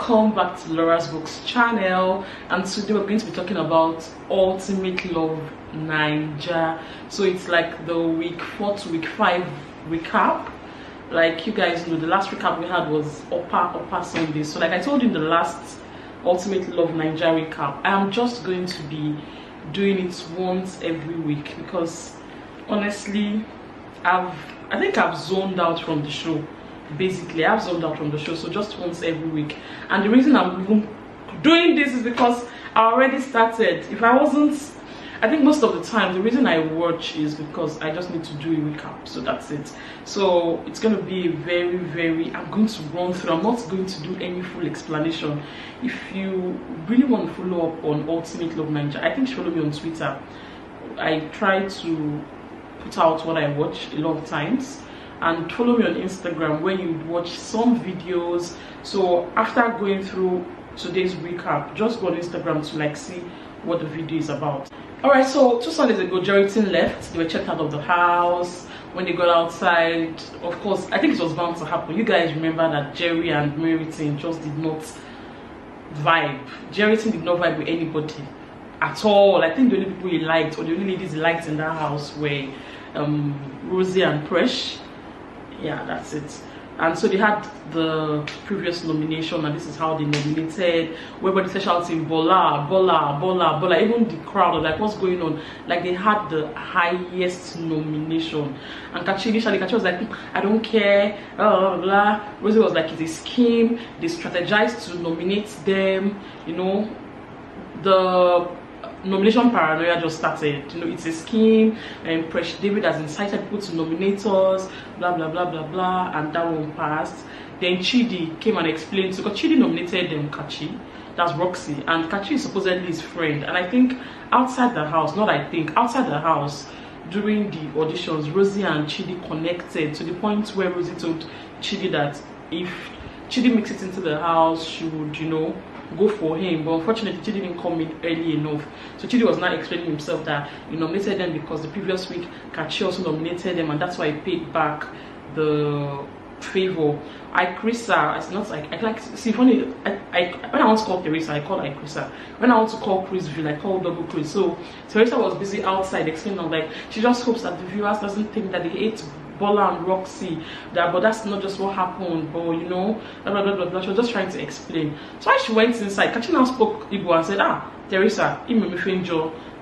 welcome back to Laura's Books channel, and today we're going to be talking about Ultimate Love Naija. So it's like the week 4 to week 5 recap. Like you guys know, the last recap we had was upper Sunday. So like I told you in the last Ultimate Love Naija recap, I am just going to be doing it once every week because honestly I think I've zoned out from the show. Basically I've zoned out from the show, so just once every week. And the reason I'm even doing this is because I already started. If I wasn't, I think most of the time the reason I watch is because I just need to do a recap, so that's it. So it's going to be very I'm going to run through. I'm not going to do any full explanation. If you really want to follow up on Ultimate Love Naija, I think follow me on Twitter. I try to put out what I watch a lot of times, and follow me on Instagram where you watch some videos. So after going through today's recap, just go on Instagram to like see what the video is about. Alright, so 2 Sundays ago, Jeritin left. They were checked out of the house. When they got outside, of course, I think it was bound to happen. You guys remember that Jerry and Meritin just did not vibe. Jeritin did not vibe with anybody at all. I think the only people he liked, or the only ladies he liked in that house were Rosie and Presh. Yeah, that's it. And so they had the previous nomination, and this is how they nominated. Everybody started shouting Bola, Bola, Bola, Bola. Even the crowd was like, what's going on? Like they had the highest nomination. And Kachi was like, I don't care, blah, blah, blah. Rosie was like, it's a scheme. They strategized to nominate them. You know, the nomination paranoia just started. You know, it's a scheme, and Presh David has incited people to nominate us, blah blah blah blah blah, and that one passed. Then Chidi came and explained, so because Chidi nominated them Kachi, that's Roxy, and Kachi is supposedly his friend. And I think outside the house, outside the house during the auditions, Rosie and Chidi connected to the point where Rosie told Chidi that if Chidi makes it into the house, she would, you know, go for him. But unfortunately Chidi didn't come in early enough, so Chidi was not explaining himself that he nominated them because the previous week Kachi also nominated them, and that's why he paid back the favor. Ikrisa, it's not like I like, see, funny, I when I want to call Teresa, I call Ikrisa. When I want to call Chrisville, I call double Chris. So Teresa was busy outside explaining, like, she just hopes that the viewers doesn't think that they hate Bola and Roxy, but that's not just what happened, but you know, blah blah blah blah. She was just trying to explain. So when she went inside, Kachi now spoke Igbo and said, Teresa,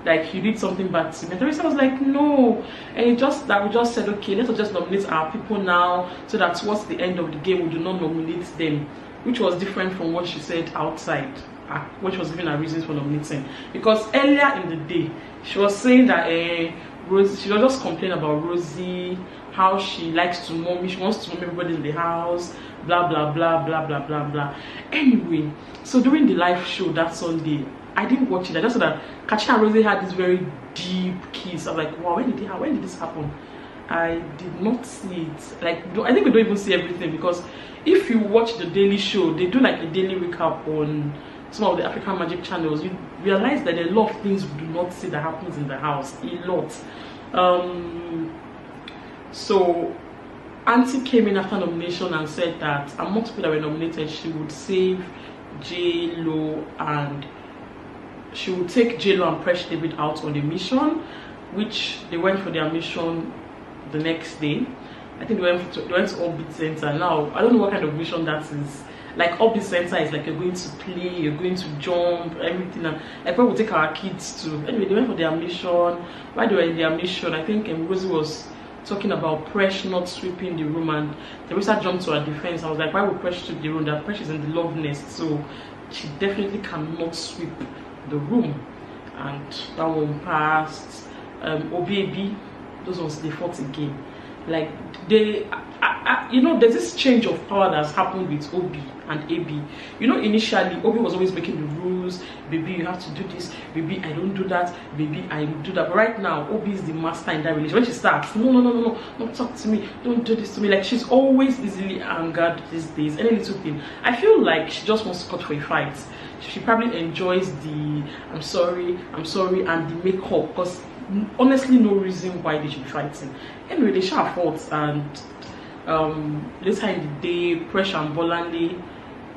like you did something bad to me. And Teresa was like, no, and we just said, okay, let's just nominate our people now, so that towards the end of the game we do not nominate them, which was different from what she said outside, which was giving her reasons for nominating. Because earlier in the day she was saying that Rosie, she was just complaining about Rosie, how she likes to mommy, she wants to mommy everybody in the house, blah blah blah blah blah blah blah. Anyway, so during the live show that Sunday, I didn't watch it. I just saw that Kachi and Rosie had this very deep kiss. I was like, wow, when did this happen? I did not see it. Like, I think we don't even see everything, because if you watch the daily show, they do like a daily recap on some of the African Magic channels. You realize that there are a lot of things we do not see that happens in the house. A lot. So Auntie came in after nomination and said that among people that were nominated, she would save J-Lo, and she would take J-Lo and Presh David out on a mission, which they went for their mission the next day. I think they went to Orbit Center. Now I don't know what kind of mission that is. Like Orbit Center is like you're going to play, you're going to jump, everything, and like where we take our kids to. Anyway, they went for their mission. While they were in their mission, I think Rosie was talking about Presh not sweeping the room, and Teresa jumped to her defense. I was like, why would Presh sweep the room? That Presh is in the love nest, so she definitely cannot sweep the room. And that one passed. Obi, those ones, they fought again. Like they you know, there's this change of power that's happened with Obi and AB. You know, initially Obi was always making the rules. Baby, you have to do this. Baby, I don't do that. Baby, I do that. But right now Obi is the master in that relationship. When she starts, no, don't talk to me, don't do this to me. Like, she's always easily angered these days. Any little thing, I feel like she just wants to cut for a fight. She probably enjoys the I'm sorry and the makeup, because honestly no reason why they should be fighting. Anyway, they shall fought, and later in the day, Presh and Bolande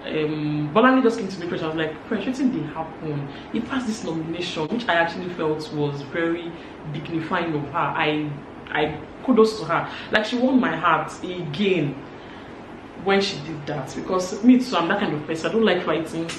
Bolani just came to me. Pressure. I was like, Pressure, what did happen? He passed this nomination, which I actually felt was very dignifying of her. I kudos to her. Like, she won my heart again when she did that, because me too, I'm that kind of person. I don't like fighting.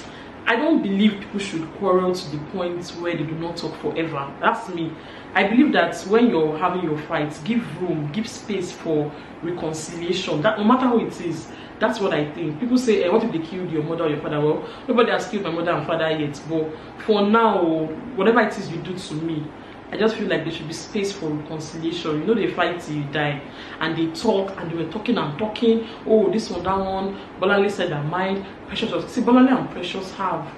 I don't believe people should quarrel to the point where they do not talk forever. That's me. I believe that when you're having your fights, give room, give space for reconciliation. That no matter who it is, that's what I think. People say, what if they killed your mother or your father? Well, nobody has killed my mother and father yet. But for now, whatever it is you do to me, I just feel like there should be space for reconciliation. You know, they fight till you die, and they talk, and they were talking and talking. Oh, this one, that one. Bolale said that mine. Precious was, see, Bolale and Precious have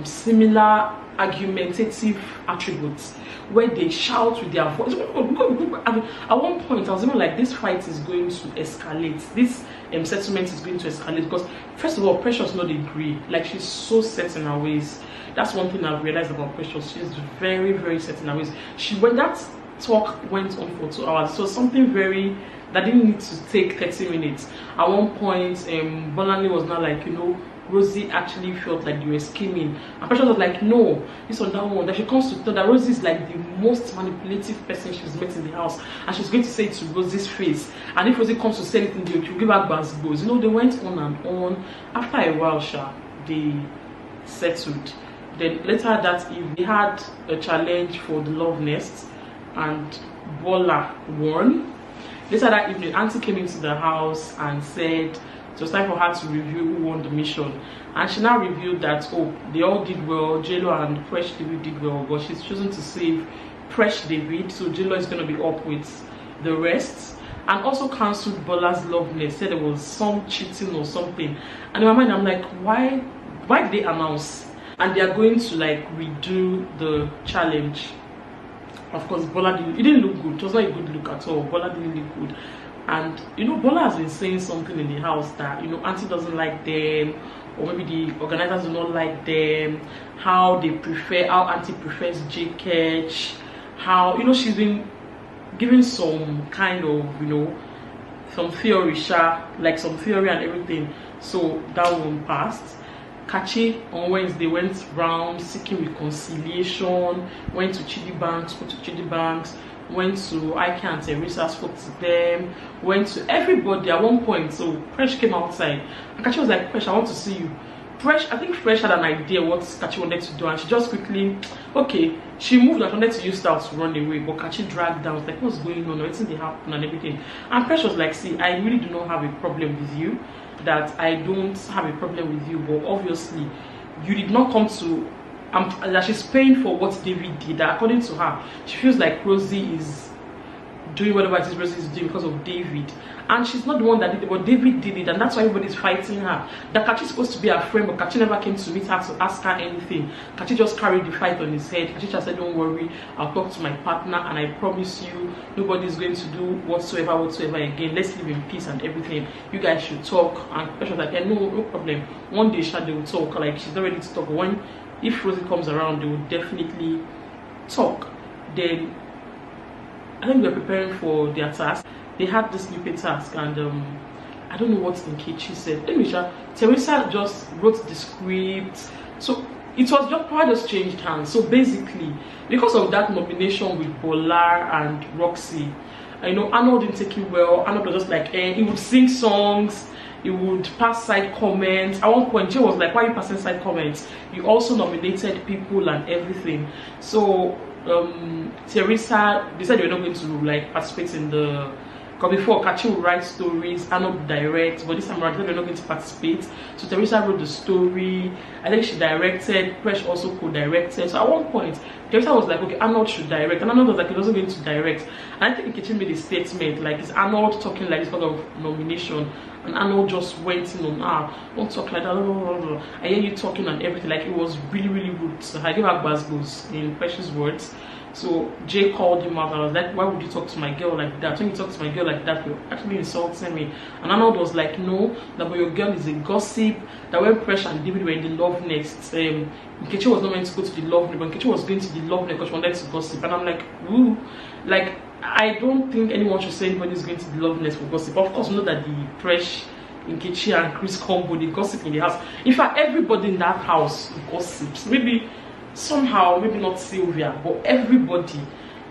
similar argumentative attributes, where they shout with their voice. At one point, I was even like, this fight is going to escalate. This settlement is going to escalate, because first of all, Precious not agree. Like, she's so set in her ways. That's one thing I've realized about Precious. She's very, very set in her ways. When that talk went on for 2 hours, so something very that didn't need to take 30 minutes. At one point, Bolani was not like, you know, Rosie actually felt like they were scheming, and Precious was like, no, this one, that one. That she comes to tell that Rosie is like the most manipulative person she's met in the house, and she's going to say it to Rosie's face. And if Rosie comes to say anything, she'll give her basketballs. You know, they went on and on. After a while, they settled. Then later that evening, we had a challenge for the love nest, and Bola won. Later that evening, Auntie came into the house and said it was time for her to review who won the mission. And she now revealed that, oh, they all did well. JLo and Fresh David did well, but she's chosen to save Fresh David, so JLo is going to be up with the rest. And also cancelled Bola's love nest, said there was some cheating or something. And in my mind, I'm like, why did they announce? And they are going to like redo the challenge. Of course, Bola didn't look good. It was not a good look at all. Bola didn't look good. And you know, Bola has been saying something in the house that, you know, Auntie doesn't like them, or maybe the organizers do not like them, how Auntie prefers J-Catch, how, you know, she's been giving some kind of, you know, some theory, like some theory and everything. So that one passed. Kachi on Wednesday went round seeking reconciliation, went to Chidi Banks, went to Ike and Teresa, spoke to them, went to everybody at one point. So Fresh came outside, and Kachi was like, Fresh, I want to see you. I think Fresh had an idea what Kachi wanted to do, and she just quickly, okay, she moved and wanted to use that to run away, but Kachi dragged down, like, what's going on, everything they happen and everything. And Fresh was like, see, I really do not have a problem with you, that I don't have a problem with you, but obviously you did not come to that she's paying for what David did. That according to her, she feels like Rosie is doing whatever it is Rosie is doing because of David, and she's not the one that did it, but David did it, and that's why everybody's fighting her. That Kachi's supposed to be her friend, but Kachi never came to meet her to ask her anything. Kachi just carried the fight on his head. Kachi just said, don't worry, I'll talk to my partner, and I promise you nobody's going to do whatsoever again. Let's live in peace and everything. You guys should talk. And she was like, yeah, no problem. One day they will talk. Like, she's not ready to talk. If Rosie comes around, they will definitely talk. Then I think they're preparing for their task. They had this new task, and I don't know what Nkechi said. Anyway, Teresa just wrote the script. So it was just probably just changed hands. So basically, because of that nomination with Bolar and Roxy, I know Arnold didn't take it well. Arnold was just like, he would sing songs, he would pass side comments. At one point, Jay was like, why are you passing side comments? You also nominated people and everything. So Teresa, they said they were not going to like participate in the, because before Kachi would write stories, Arnold would direct, but this time around they were not going to participate. So Teresa wrote the story. I think she directed. Fresh also co-directed. So at one point, Teresa was like, okay, Arnold should direct, and Arnold was like, he wasn't going to direct. And I think Nkechi made a statement like, is Arnold talking like this kind of nomination? And Arnold just went in on, don't talk like that, blah, blah, blah. I hear you talking and everything. Like, it was really, really rude. So I gave her basketballs in Precious words. So Jay called him out and I was like, why would you talk to my girl like that? When you talk to my girl like that, you're actually insulting me. And Arnold was like, no, that your girl is a gossip. That when Precious and David were in the love nest, Nkechi was not meant to go to the love nest, but Nkechi was going to the love nest because she wanted to gossip. And I'm like, ooh, like, I don't think anyone should say anybody's going to the love nest for gossip. Of course, we know that the Fresh Nkechi and Chris combo, they gossip in the house. In fact, everybody in that house gossips. Maybe somehow, maybe not Sylvia, but everybody,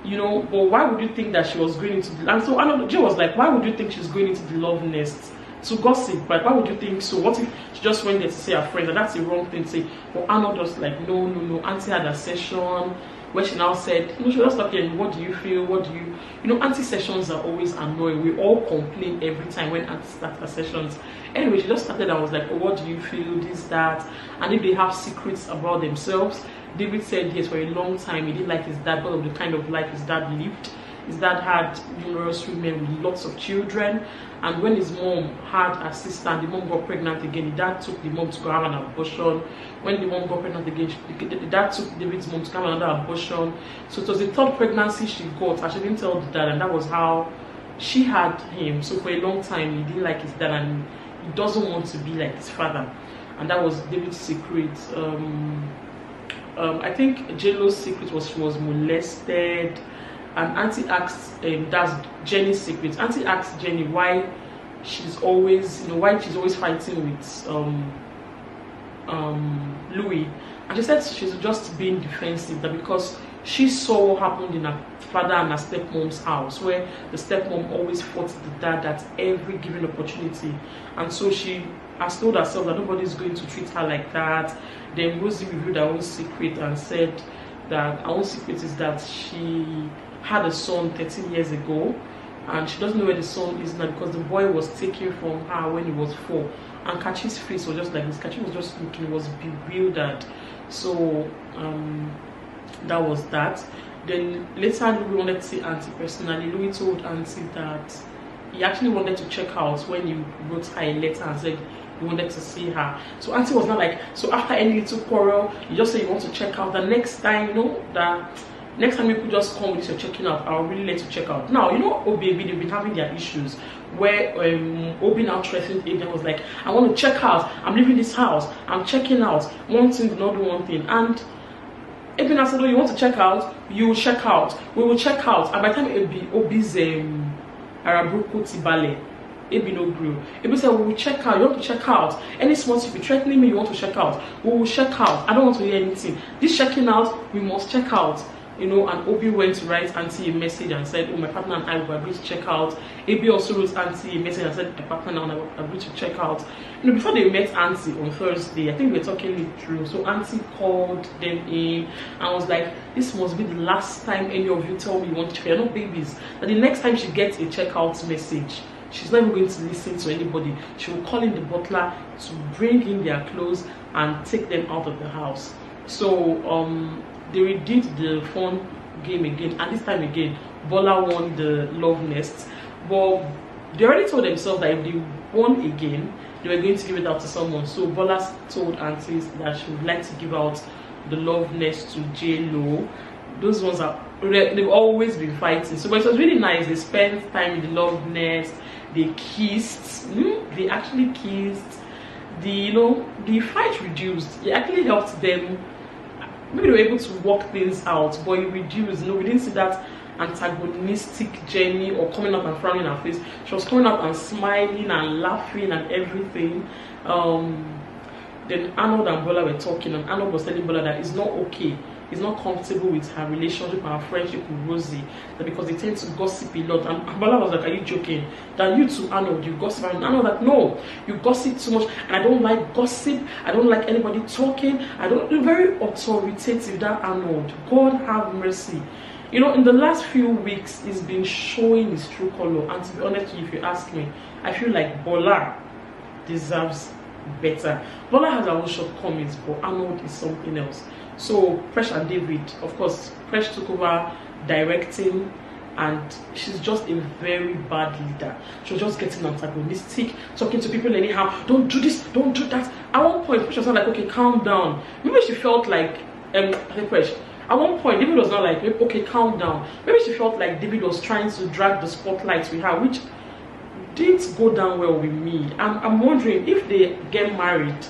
you know. But why would you think that she was going into the, and so Anna Jay was like, why would you think she's going into the love nest to gossip? Like, why would you think so? What if she just went there to see her friends? And that's the wrong thing to say. But Anna just like, no, Auntie had a session where she now said, you know, she was talking, what do you feel? What do you know, Auntie sessions are always annoying. We all complain every time when Auntie starts her sessions. Anyway, she just started and was like, oh, what do you feel? This, that. And if they have secrets about themselves, David said yes, for a long time he didn't like his dad because of the kind of life his dad lived. His dad had numerous women with lots of children, and when his mom had a sister and the mom got pregnant again, the dad took the mom to go have an abortion. When the mom got pregnant again, the dad took David's mom to have another abortion. So it was the third pregnancy she got, and she didn't tell the dad, and that was how she had him. So for a long time he didn't like his dad, and he doesn't want to be like his father, and that was David's secret. I think J-Lo's secret was she was molested, and Auntie asked, that's Jenny's secret. Auntie asked Jenny why she's always, you know, why she's always fighting with Louis, and she said she's just being defensive, that because she saw what happened in her father and her stepmom's house, where the stepmom always fought the dad at every given opportunity, and so she has told herself that nobody is going to treat her like that. Then Rosie revealed her own secret and said that her own secret is that she had a son 13 years ago, and she doesn't know where the son is now because the boy was taken from her when he was 4. And Kachi's face was just like this. Kachi was just looking, was bewildered. So that was that. Then later Louis wanted to see Auntie personally. Louis told Auntie that he actually wanted to check out when he wrote her a letter and said he wanted to see her. So Auntie was not like, so after any little quarrel, you just say you want to check out. The next time, you know, that next time you could just come with your checking out, I'll really let you check out. Now, you know, Obi, they've been having their issues where Obi now threatened Aiden, was like, I want to check out, I'm leaving this house, I'm checking out, one thing, do not do one thing. And Aiden said, oh, you want to check out, you will check out, we will check out. And by the time Obi's Arabuku Tibale, Ebi no grew. Ebi said, we will check out, you want to check out. Any small thing, if you're threatening me, you want to check out, we will check out. I don't want to hear anything. This checking out, we must check out. You know, and Obi went to write Auntie a message and said, oh, my partner and I will agree to check out. Abi also wrote Auntie a message and said, my partner and I will agree to check out. You know, before they met Auntie on Thursday, I think we were talking it through. So Auntie called them in and was like, this must be the last time any of you tell me you want to check out. You're not babies. That the next time she gets a checkout message, she's not even going to listen to anybody. She will call in the butler to bring in their clothes and take them out of the house. So they redid the phone game again, and this time again Bola won the love nest. But they already told themselves that if they won again, they were going to give it out to someone. So Bola told aunties that she would like to give out the love nest to J-Lo. Those ones are, they've always been fighting. So but it was really nice. They spent time in the love nest, they kissed, they actually kissed. The fight reduced. It actually helped them. Maybe they were able to work things out, but it reduced. We didn't see that antagonistic Jenny or coming up and frowning her face. She was coming up and smiling and laughing and everything. Then Arnold and Bola were talking, and Arnold was telling Bola that it's not okay. He's not comfortable with her relationship and her friendship with Rosie, that because they tend to gossip a lot. And Bola was like, are you joking? That you too, Arnold, you gossip. And Arnold was like, no, you gossip too much, and I don't like gossip. I don't like anybody talking. You're very authoritative, that Arnold. God have mercy. You know, in the last few weeks, he's been showing his true color. And to be honest with you, if you ask me, I feel like Bola deserves better. Bola has her own shortcomings, but Arnold is something else. So Presh and David, of course, Presh took over directing, and she's just a very bad leader. She was just getting antagonistic, talking to people anyhow. Don't do this, don't do that. At one point, Presh was not like, okay, calm down. Maybe she felt like, I think Presh, at one point, David was not like, okay, calm down. Maybe she felt like David was trying to drag the spotlight with her, which didn't go down well with me. I'm wondering if they get married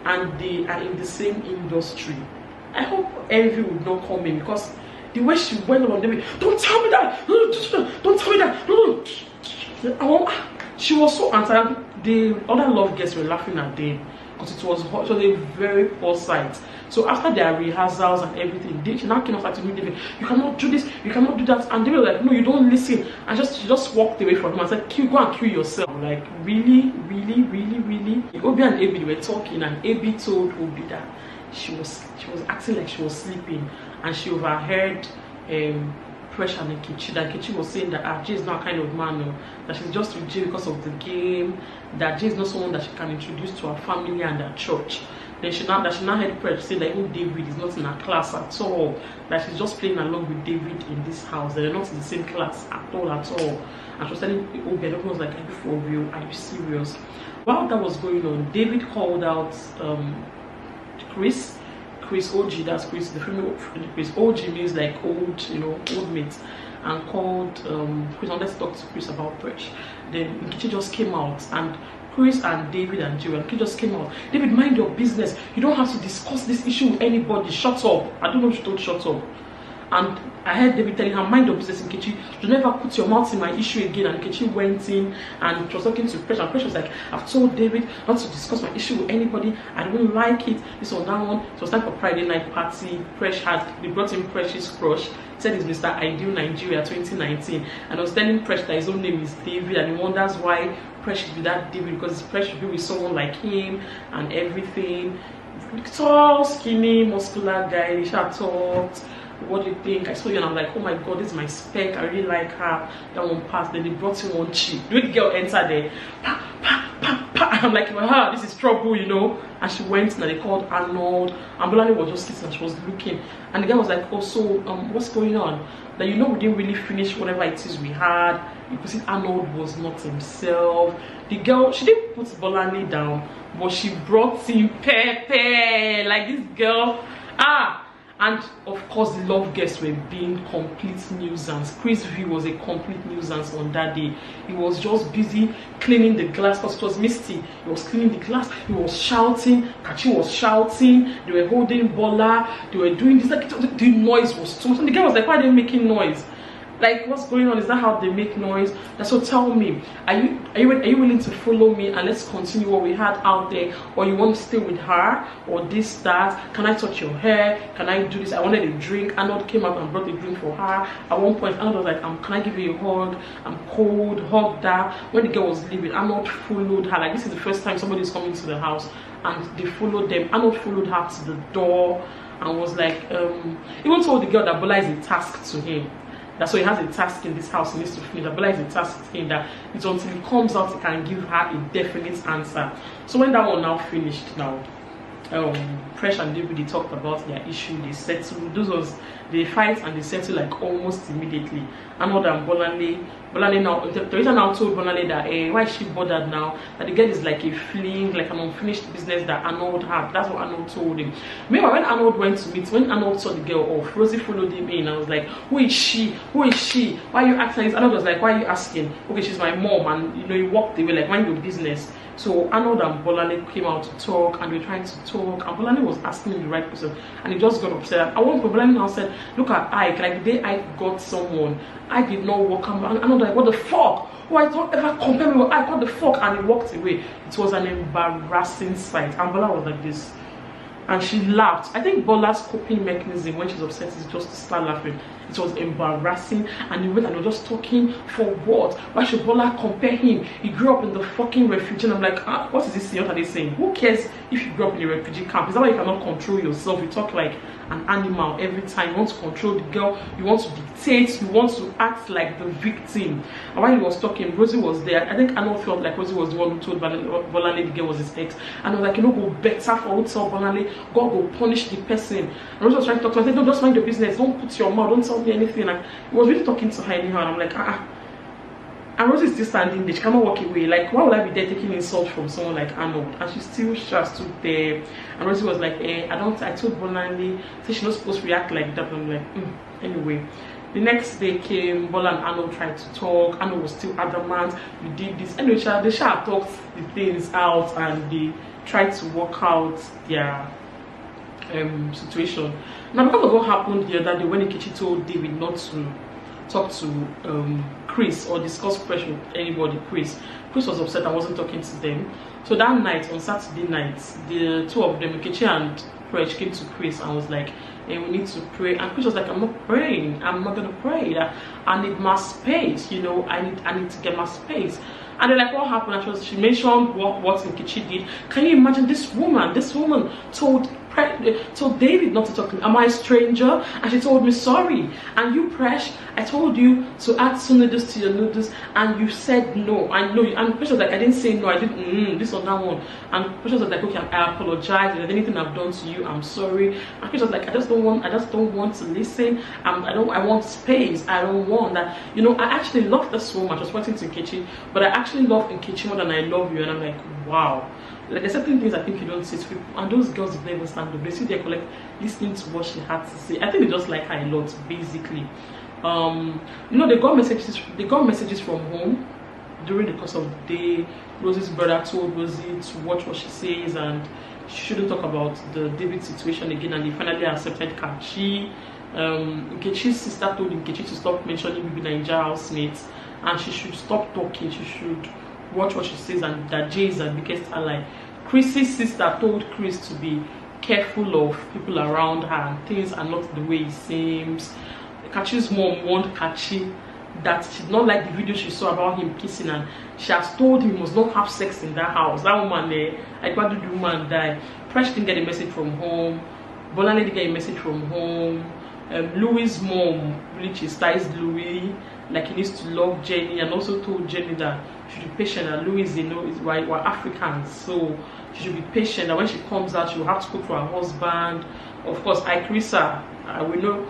and they are in the same industry, I hope envy would not come in, because the way she went on David, don't tell me that, don't tell me that, She was so anti. The other love guests were laughing at them because it was hot. So they very poor sight. So after their rehearsals and everything, she now came up to me, David, you cannot do this, you cannot do that. And they were like, no, you don't listen. And she just walked away from him and said, go and kill yourself. Like, really, really, really, really. Obi and Abi were talking, and Abi told Obi that she was acting like she was sleeping, and she overheard Pressure and Nkechi, that Nkechi was saying that Jay is not a kind of man, no, that she's just with Jay because of the game, that Jay is not someone that she can introduce to her family and her church. Then she now heard Pressure say that even David is not in her class at all, that she's just playing along with David in this house, that they're not in the same class at all. And she was telling Obi, and everyone was like, are you for real? Are you serious? While that was going on, David called out Chris OG, that's Chris, the female Chris. OG means like old, old mate, and called Chris. Let's talk to Chris about Presh. Then Nkechi just came out, and Chris and David and Joe, Nkechi just came out. David, mind your business. You don't have to discuss this issue with anybody. Shut up. I don't know if she told shut up. And I heard David telling her, mind your business, Nkechi. You never put your mouth in my issue again. And Nkechi went in and she was talking to Pressure. And Pressure was like, I've told David not to discuss my issue with anybody. I don't like it. This or that one. It was time for Friday night party. They brought in Precious Crush. Said it's Mr. Ideal Nigeria 2019. And I was telling Pressure that his own name is David. And he wonders why Pressure should be that David, because Pressure should be with someone like him and everything. Tall, skinny, muscular guy. He should have talked. What do you think? I saw you and I'm like, oh my god, this is my spec. I really like her. That one passed. Then they brought in one chick. The girl entered there. Pa, pa, pa, pa. And I'm like, wow, this is trouble, And she went and they called Arnold. And Bolani was just sitting and she was looking. And the guy was like, oh, so what's going on? That we didn't really finish whatever it is we had. You could see Arnold was not himself. The girl, she didn't put Bolani down, but she brought in Pepe. Like this girl. And of course, the love guests were being complete nuisance. Chris V was a complete nuisance on that day. He was just busy cleaning the glass because it was misty. He was cleaning the glass. He was shouting. Kachi was shouting. They were holding Bola. They were doing this. Like the noise was too much. And the guy was like, why are they making noise? Like, what's going on? Is that how they make noise? So tell me, are you willing to follow me and let's continue what we had out there, or you want to stay with her, or this, that? Can I touch your hair? Can I do this? I wanted a drink. Arnold came up and brought a drink for her. At one point, Arnold was like, can I give you a hug? I'm cold. Hugged her. When the girl was leaving, Arnold followed her. Like, this is the first time somebody is coming to the house, and they followed them. Arnold followed her to the door and was like, even told the girl that Bola is a task to him. That's why he has a task in this house he needs to finish. That Bola is a task to him, that it's until he comes out he can give her a definite answer. So when that one now finished, Presh and David, they talked about their issue, they settled. They fight and they settle like almost immediately. Arnold and Bolale now, Teresa now told Bolale that why is she bothered now? That the girl is like a fling, like an unfinished business that Arnold had. That's what Arnold told him. Meanwhile, when Arnold went to meet, when Arnold saw the girl off, Rosie followed him in. I was like, who is she? Who is she? Why are you asking this? Arnold was like, why are you asking? Okay, she's my mom. And he walked away like, mind your business. So Arnold and Bolale came out to talk, and they were trying to talk, and Bolale was asking the right person, and he just got upset. I want Bolale now said, look at Ike, like the day Ike got someone, I did not walk him, and Arnold like, what the fuck? Why don't ever compare me with Ike? What the fuck? And he walked away. It was an embarrassing sight, and Bola was like this. And she laughed. I think Bola's coping mechanism when she's upset is just to start laughing. It was embarrassing, and he went and they were just talking for what? Why should Bola compare him? He grew up in the fucking refugee, and I'm like, what is this? What are they saying? Who cares if you grew up in a refugee camp? Is that why you cannot control yourself? You talk like an animal every time. You want to control the girl, you want to dictate, you want to act like the victim. And while he was talking, Rosie was there. I think Arnold felt like Rosie was the one who told Bolale the girl was his ex, and I was like, go better for who tell Bolale, God will punish the person. And Rosie was trying to talk to her. I said, don't, just mind your business, don't put your mouth, don't tell me anything. Like, he was really talking to her anyhow, and I'm like, and Rosie is still standing there. She cannot walk away. Like, why would I be there taking insult from someone like Arnold? And she still stood there. And Rosie was like, I told Bolale, say she's not supposed to react like that. And I'm like, anyway. The next day came, Bola and Arnold tried to talk. Arnold was still adamant, we did this. Anyway, they talked the things out, and they tried to work out their situation. Now, because of what happened the other day when Nkechi told David not to talk to Chris or discuss Fresh with anybody. Chris was upset I wasn't talking to them. So that night, on Saturday night, the two of them, Nkechi and Fresh, came to Chris and was like, hey, we need to pray. And Chris was like, I'm not praying, I'm not gonna pray. I need my space, you know, I need to get my space. And they're like, what happened? And she mentioned what Nkechi did. Can you imagine this woman told David not to talk to me? Am I a stranger? And she told me, sorry. And you, Presh, I told you to add some noodles to your noodles, and you said no. I know you. And Presh was like, I didn't say no, I didn't this or that one. And Presh was like, okay, I apologize. If there's anything I've done to you, I'm sorry. And Presh was like, I just don't want to listen. I want space. I don't want that. You know, I actually love this woman. I was pointing to Nkechi, but I actually love Nkechi more than I love you. And I'm like, wow. Like, there's certain things I think you don't say to people, and those girls don't even stand up. They sit there listening to what she had to say. I think they just like her a lot, basically. You know, they got messages from home during the course of the day. Rosie's brother told Rosie to watch what she says, and she shouldn't talk about the David situation again, and they finally accepted Kachi. Nkechi's sister told Nkechi to stop mentioning Bibi Naija housemates, and she should stop talking. She should watch what she says, and that Jay is her biggest ally. Chris's sister told Chris to be careful of people around her, and things are not the way it seems. Kachi's mom warned Kachi that she did not like the video she saw about him kissing, and she has told him he must not have sex in that house. That woman there, I got the woman die. Fresh didn't get a message from home. Bola didn't get a message from home. Louis' mom really chastised Louis, like he needs to love Jenny, and also told Jenny that she should be patient, and Louis, you know, we're Africans, so she should be patient, and when she comes out, she'll have to cook for her husband. Of course, Chrisa, we know,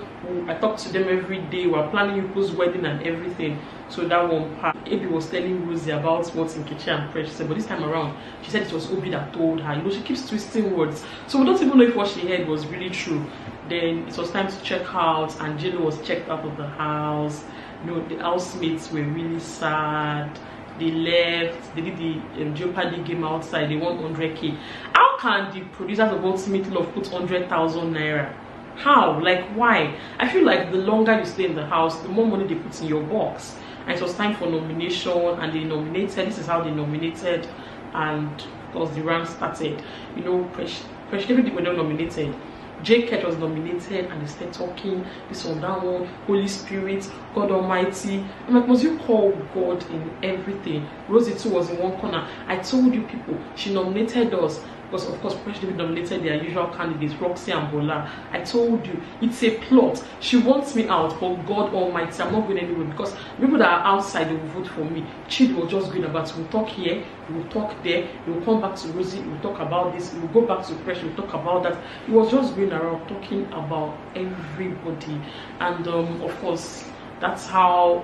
I talk to them every day. We're planning Yuko's wedding and everything. So that one part, Abby was telling Rosie about what's in Nkechi and Fresh said, but this time around, she said it was Obi that told her. You know, she keeps twisting words, so we don't even know if what she heard was really true. Then it was time to check out, and Jello was checked out of the house. You know, the housemates were really sad. They left. They did the Jeopardy game outside. They won 100K. How can the producers of Ultimate Love put 100,000 naira? How? Like, why? I feel like the longer you stay in the house, the more money they put in your box. And it was time for nomination, and they nominated. This is how they nominated, and of course the round started. You know, Fresh everybody were not nominated. J. Ketch was nominated, and they started talking this one, that one, Holy Spirit, God Almighty. I'm like, must you call God in everything? Rosie too was in one corner. I told you people, she nominated us because of course Fresh David nominated their usual candidates, Roxy and Bola. I told you, it's a plot. She wants me out, but God Almighty, I'm not going anywhere, because people that are outside, they will vote for me. Chid was just going about, we'll talk here, we'll talk there, we'll come back to Rosie, we'll talk about this, we'll go back to Fresh, we'll talk about that. He was just going around talking about everybody. And of course, that's how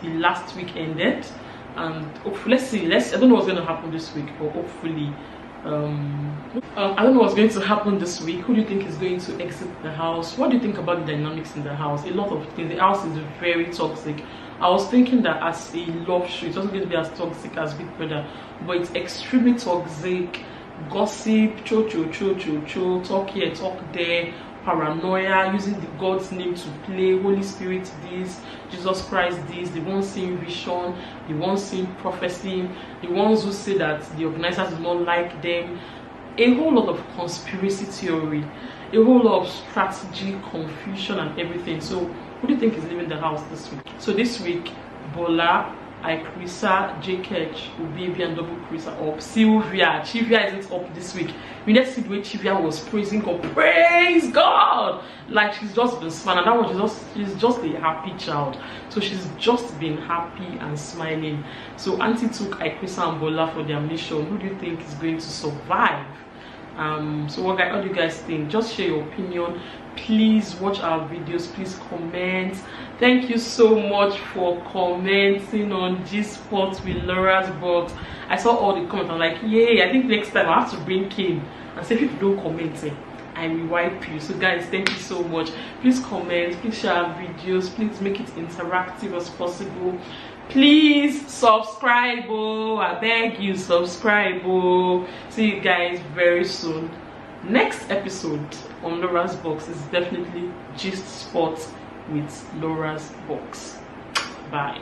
the last week ended. And hopefully, I don't know what's going to happen this week, but hopefully I don't know what's going to happen this week. Who do you think is going to exit the house? What do you think about the dynamics in the house? A lot of things. The house is very toxic. I was thinking that as a love show, it's not going to be as toxic as Big Brother, but it's extremely toxic. Gossip, talk here, talk there, paranoia, using the God's name to play, Holy Spirit this, Jesus Christ this, the ones seeing vision, the ones seeing prophecy, the ones who say that the organizers do not like them. A whole lot of conspiracy theory, a whole lot of strategy, confusion and everything. So who do you think is leaving the house this week? So this week, Bola, Chrisa, J-Ketch, Ubaby and Double Chrisa up. Chivia isn't up this week. We never see the way Chivia was praising God. Praise God! Like, she's just been smiling. That one, she's just a happy child. So she's just been happy and smiling. So Auntie took Chrisa and Bola for their mission. Who do you think is going to survive? So what do you guys think? Just share your opinion. Please watch our videos, please comment. Thank you so much for commenting on G-Spot with Laura's box. I saw all the comments. I'm like, yay, I think next time I have to bring Kim and say, if you don't comment, I will wipe you. So guys, thank you so much. Please comment, please share our videos, please make it interactive as possible. Please subscribe, I beg you, subscribe. See you guys very soon. Next episode on Laura's box is definitely Gist Spot with Laura's box. Bye.